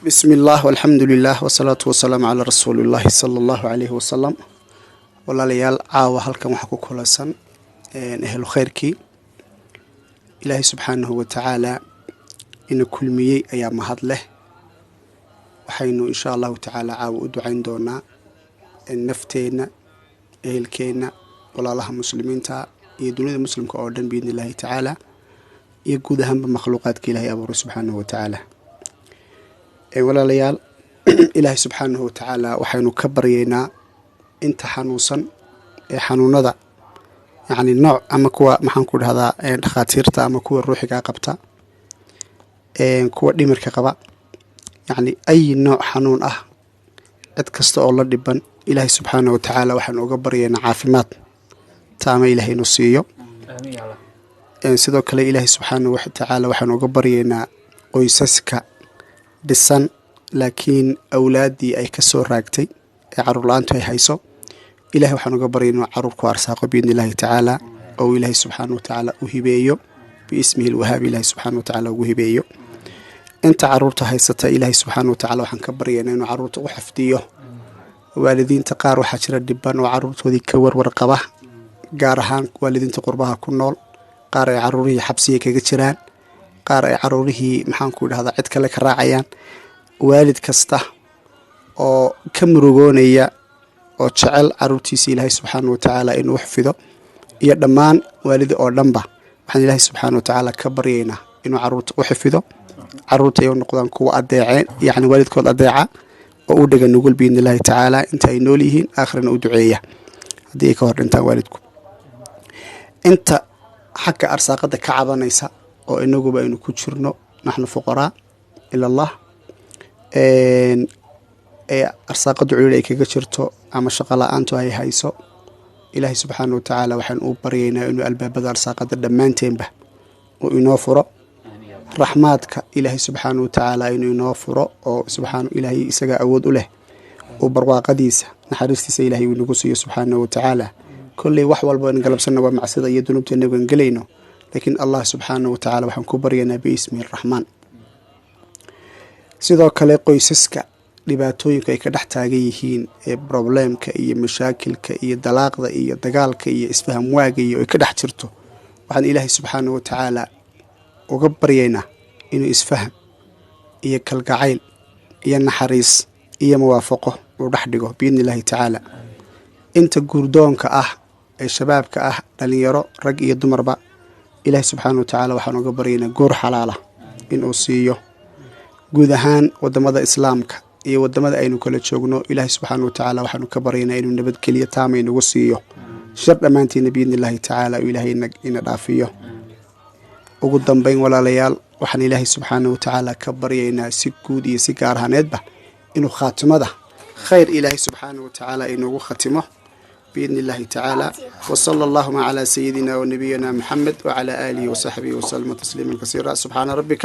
بسم الله والحمد لله والصلاة والسلام على رسول الله صلى الله عليه وسلم. والله ليال عاوة هلكم وحكو كل سن أهل خيركي إلهي سبحانه وتعالى إن كل مية أيام مهد له وحينو إن شاء الله تعالى عاوة أدعين دونا النفتين أهل كينا والله الله مسلمين تا يدون المسلم كأردن بإذن الله تعالى يقود هم بمخلوقات كإلهي أبو سبحانه وتعالى. walaalayaal ilaahay subxaanahu watacaala waxaynu ka baryaynaa inta xanuunsan ee xanuunada yacni nooc ama kuwa maxaan ku dhahdaa dhakhaatiirta ama kuwa ruuxiga qabta kuwa dhimirka qaba yacni ay nooc xanuun ah cid kasta oo la dhiban ilaahay subxaanahu watacaala waxaanu uga baryaynaa caafimaad taama ilaahay inuu siiyo sidoo kale ilaahay subxaanahu watacaala waxaanu uga baryaynaa qoysaska dhisan laakiin awlaaddii ay ka soo raagtay ee caruur la-aantu ay hayso ilahay waxaan uga baryaynaa caruur ku arsaaqo biidni illaahi tacaala oo ilaahay subxaana watacaala u hibeeyo biismihi lwahaabi ilaahay subxaana watacaala ugu hibeeyo inta caruurta haysata ilaahay subxaana watacaala waxaan ka baryaynaa inuu caruurta u xifdiyo waalidiinta qaar waxaa jira dhiban oo caruurtoodii ka warwar qaba gaar ahaan waalidiinta qurbaha ku nool qaar ay caruurihii xabsiga kaga jiraan qaar ay caruurihii maxaan ku dhahdaa cid kale ka raacayaan waalid kasta oo ka murugoonaya oo jecel caruurtiisa ilaahay subxaana watacaala inuu xafido iyo dhammaan waalidi oo dhanba waxaan ilaahay subxaana watacaala ka baryaynaa inuu caruurta u xafido caruurta ay u noqdaan kuwa adeeceen yacni waalidkood adeeca oo u dhega nugul biidni illaahi tacaala inta ay nool yihiin aakhirana u duceeya haddii ay ka hor dhintaan waalidku inta xagga arsaaqada ka cabanaysa oo inaguba aynu ku jirno naxnu fuqaraa ila allah ee arsaaqada culil ay kaga jirto ama shaqo la-aantu ay hayso ilaahay subxaana watacaala waxaan u baryaynaa inuu albaabada arsaaqada dhammaanteenba uu inoo furo raxmaadka ilaahay subxaana watacaala inuu inoo furo oo subxaan ilaahay isagaa awood u leh uu barwaaqadiisa naxariistiisa ilaahay uu inagu siiyo subxaana watacaala kolley wax walba in galabsanna waa macsida iyo dunuubta inagan gelayno laakiin allah subxaana watacaala waxaan ku baryaynaa biismihi araxmaan sidoo kale qoysaska dhibaatooyinka ay ka dhex taagan yihiin ee probleemka iyo mashaakilka iyo dalaaqda iyo dagaalka iyo isfaham waaga iyo ay ka dhex jirto waxaan ilaahay subxaana watacaala uga baryaynaa inuu isfaham iyo kalgacayl iyo naxariis iyo muwaafaqo uu dhex dhigo biidni illaahi tacaala inta guurdoonka ah ee shabaabka ah dhalinyaro rag iyo dumarba ilaahay subxaana watacaala waxaan uga baryaynaa goor xalaala inuu siiyo guud ahaan wadamada islaamka iyo wadamada aynu kala joogno ilaahay subxaana watacaala waxaanu ka baryaynaa inuu nabadgeliyo taama inagu siiyo shar dhammaantiina biidni illaahi tacaala uu ilaahay ina dhaafiyo ugu dambayn walaalayaal waxaan ilaahay subxaana watacaala ka baryaynaa si guud iyo si gaar ahaaneedba inuu khaatimada khayr ilaahay subxaana watacaala inugu khatimo بإذن الله تعالى وصلى اللهم على سيدنا ونبينا محمد وعلى آله وصحبه وسلم تسليما كثيرا سبحان ربك